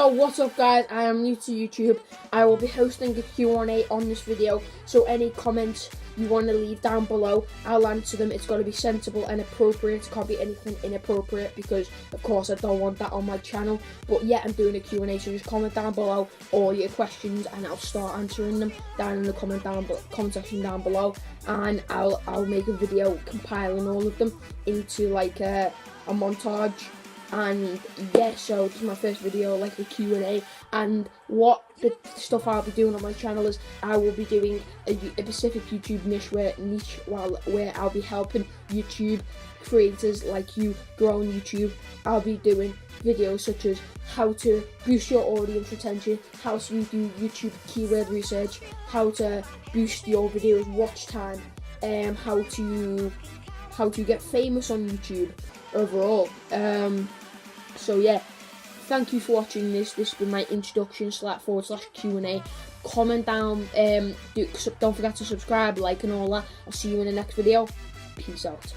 Yo, what's up guys? I am new to YouTube. I will be hosting a Q&A on this video, so any comments you want to leave down below, I'll answer them. It's got to be sensible and appropriate. It can't be anything inappropriate because of course I don't want that on my channel. But yeah, I'm doing a Q&A, so just comment down below all your questions and I'll start answering them down in the comment section down below, and I'll make a video compiling all of them into like a montage. And yeah, so this is my first video, like a Q&A, and what the stuff I'll be doing on my channel is I will be doing a specific YouTube niche where I'll be helping YouTube creators like you grow on YouTube. I'll be doing videos such as how to boost your audience retention, how to do YouTube keyword research, how to boost your videos watch time, how to get famous on YouTube overall. So yeah, thank you for watching this. This has been my introduction / Q&A. Comment down, don't forget to subscribe, like and all that. I'll see you in the next video. Peace out.